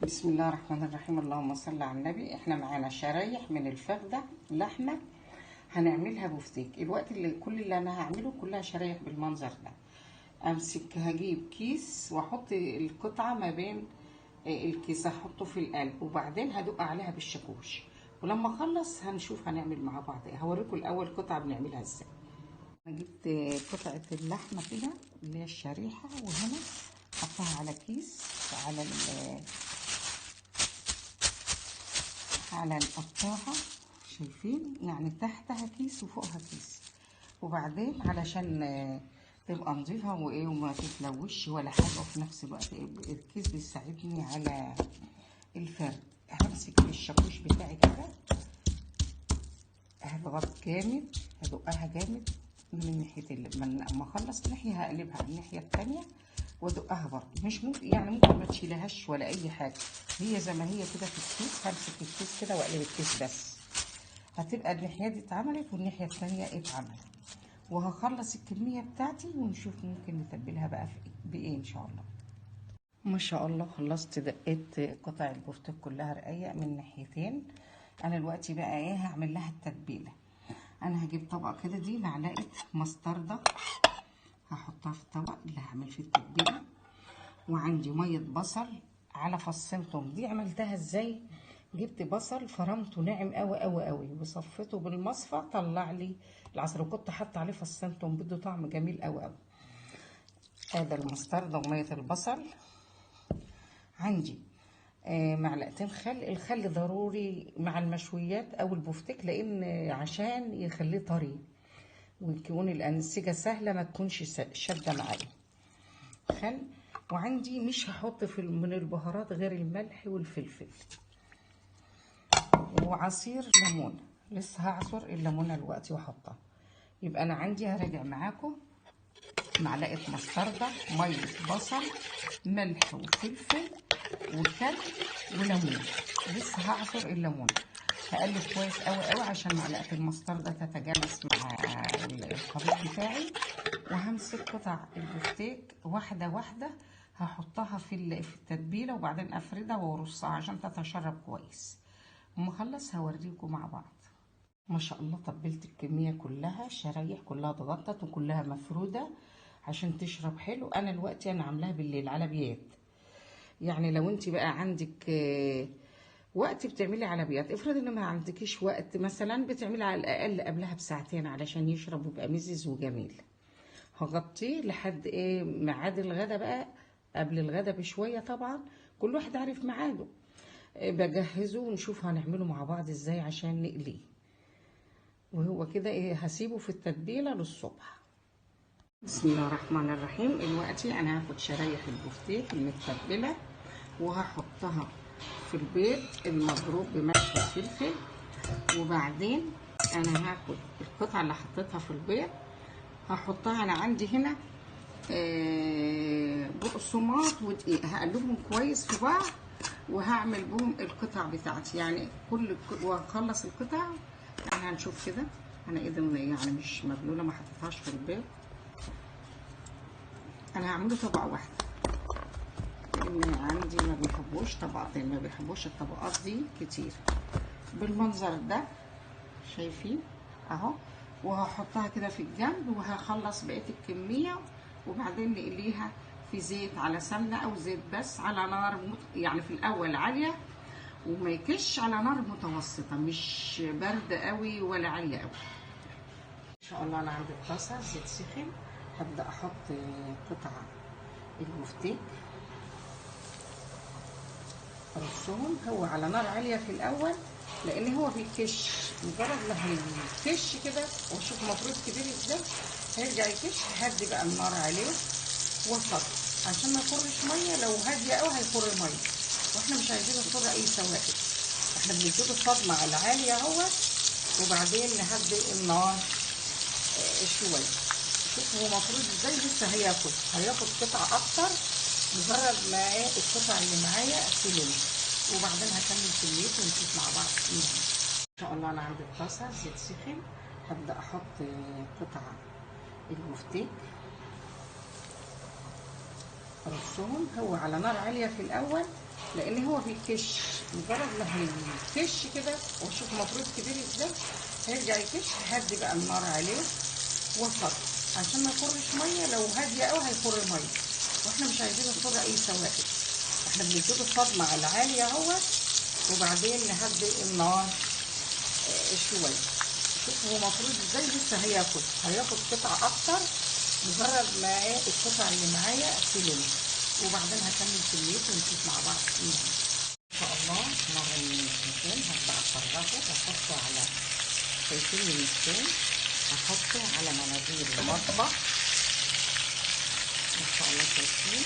بسم الله الرحمن الرحيم. اللهم صل على النبي. احنا معانا شرايح من الفخده لحمه هنعملها بفتيك. الوقت كل اللي انا هعمله كلها شرايح بالمنظر ده. هجيب كيس واحط القطعه ما بين الكيس، هحطه في القلب وبعدين هدق عليها بالشاكوش، ولما اخلص هنشوف هنعمل مع بعض ايه. هوريكم الاول قطعه بنعملها ازاي. انا جبت قطعه اللحمه كده اللي هي الشريحه، وهنا حطها على كيس على القطاعة. شايفين يعني تحتها كيس وفوقها كيس، وبعدين علشان تبقى نظيفة وايه وما تتلوش ولا حاجة، وفي نفس الوقت الكيس بيساعدني على الفرد. همسك الشاكوش بتاعي كده، هضغط جامد، هدقها جامد من الناحية لما اخلص ناحية هقلبها الناحية التانية وادقها برضه. مش ممكن يعني ممكن ما تشيلهاش ولا اي حاجه، هي زي ما هي كده في الكيس. همسك الكيس كده واقلب الكيس بس، هتبقى الناحيه دي اتعملت والناحيه التانيه اتعملت. وهخلص الكميه بتاعتي ونشوف ممكن نتبلها بقى بايه ان شاء الله. ما شاء الله خلصت، دقيت قطع البفتيك كلها رقيق من ناحيتين. انا دلوقتي بقى ايه هعمل لها التتبيله. انا هجيب طبق كده، دي معلقه مستردة هحطها في الطبق اللي هعمل فيه التتبيله، وعندي ميه بصل على فصين توم. دي عملتها ازاي؟ جبت بصل فرمته ناعم قوي قوي قوي وصفيته بالمصفى طلع لي العصير، وكنت حاطه عليه فصين توم بده طعم جميل قوي قوي. هذا المستردة وميه البصل. عندي معلقتين خل. الخل ضروري مع المشويات او البفتيك لان عشان يخليه طري ويكون الانسجه سهله ما تكونش شاده معايا. خل. وعندي مش هحط من البهارات غير الملح والفلفل وعصير ليمون. لسه هعصر الليمونه دلوقتي واحطها. يبقى انا عندي هراجع معاكم: معلقه مستردة، ميه بصل، ملح وفلفل وخل وليمون. لسه هعصر الليمون. هقلب كويس قوي قوي عشان معلقه المستردة تتجانس مع الخليط بتاعي. وهمسك قطع البفتيك واحده واحده هحطها في التتبيله، وبعدين افردها وارصها عشان تتشرب كويس. اما اخلص هوريكم مع بعض. ما شاء الله تبلت الكميه كلها، الشرايح كلها اتغطت وكلها مفروده عشان تشرب حلو. انا دلوقتي عاملاها بالليل على بيات. يعني لو انت بقى عندك وقت بتعملي على بيات، افرض ان ما عندكيش وقت مثلا بتعملي على الاقل قبلها بساعتين علشان يشرب ويبقى مزز وجميل. هغطيه لحد ميعاد الغدا بقى، قبل الغدا بشويه طبعا، كل واحد عارف ميعاده. بجهزه ونشوف هنعمله مع بعض ازاي عشان نقليه. وهو كده هسيبه في التتبيله للصبح. بسم الله الرحمن الرحيم. دلوقتي انا هاخد شرايح البفتيك المتبله وهحطها في البيض المضروب بملح وفلفل، وبعدين انا هاخد القطعه اللي حطيتها في البيض هحطها. انا عندي هنا بقسماط ودقيق، هقلبهم كويس في بعض وهعمل بهم القطع بتاعتي. يعني واخلص القطع يعني هنشوف كده. انا ايدي يعني مش مبلوله، ما حطيتهاش في البيض. انا هعمله طبقه واحده لان عندي ما بيحبوش طبقتين، ما بيحبوش الطبقات دي كتير. بالمنظر ده شايفين اهو. وهحطها كده في الجنب وهخلص بقيه الكميه، وبعدين نقليها في زيت على سمنه او زيت بس على نار يعني في الاول عاليه، وما يكش على نار متوسطه، مش بارد قوي ولا عاليه قوي. ان شاء الله انا عندي الطاسه زيت سخن، هبدا احط قطع البفتيك ارصهم. هو على نار عاليه في الاول لان هو بيكش، مجرد ما هيكش كده واشوف مفروض كبير ازاي هيرجع يكش. هدي بقى النار عليه واحط عشان ما يخرش ميه. لو هاديه قوي هيخر ميه، واحنا مش عايزين يخر اي سوائل. احنا بنديله الصدمه على العاليه اهو، وبعدين نهدي النار شويه. شوف هو مفروض ازاي. لسه هياخد قطع اكتر مجرد ما القطع اللي معايا تلم، وبعدين هكمل كميته ونشوف مع بعض. ان شاء الله انا عندي الطاسه زيت سخن، هبدا احط قطع البفتيك ارصهم. هو على نار عاليه في الاول لان هو بيكش. مجرد ما هيكش كده، وشوف مفروض كبير ازاي، هيرجع يكش. هدي بقى النار عليه وسط عشان ما يخرش ميه. لو هاديه قوي هيخر ميه، واحنا مش عايزين يخر اي سوائل. احنا بنديله صدمه على العالي اهوت، وبعدين نهدي النار شويه. شوف هو مفروض ازاي. لسه هياخد قطع اكتر. مجرد ما القطع اللي معايا تلم، وبعدين هكمل كميته ونشوف مع بعض فيها ان شاء الله. مع النشتين هبدا افرغه واحطه على، شايفين النشتين، هحطه على مناديل المطبخ ان شاء الله. شايفين؟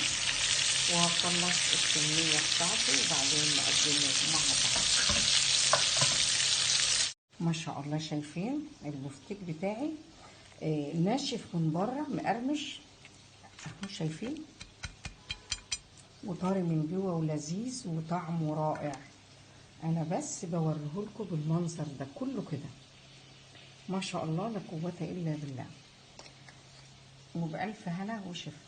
وهخلص الكميه بتاعتي وبعدين نقدمه مع بعض. ما شاء الله شايفين البفتيك بتاعي ناشف من بره مقرمش اهو، شايفين؟ وطري من جوه ولذيذ وطعمه رائع. انا بس بوريهولكوا بالمنظر ده كله كده. ما شاء الله لا قوه الا بالله. وبألف هنا وشفا.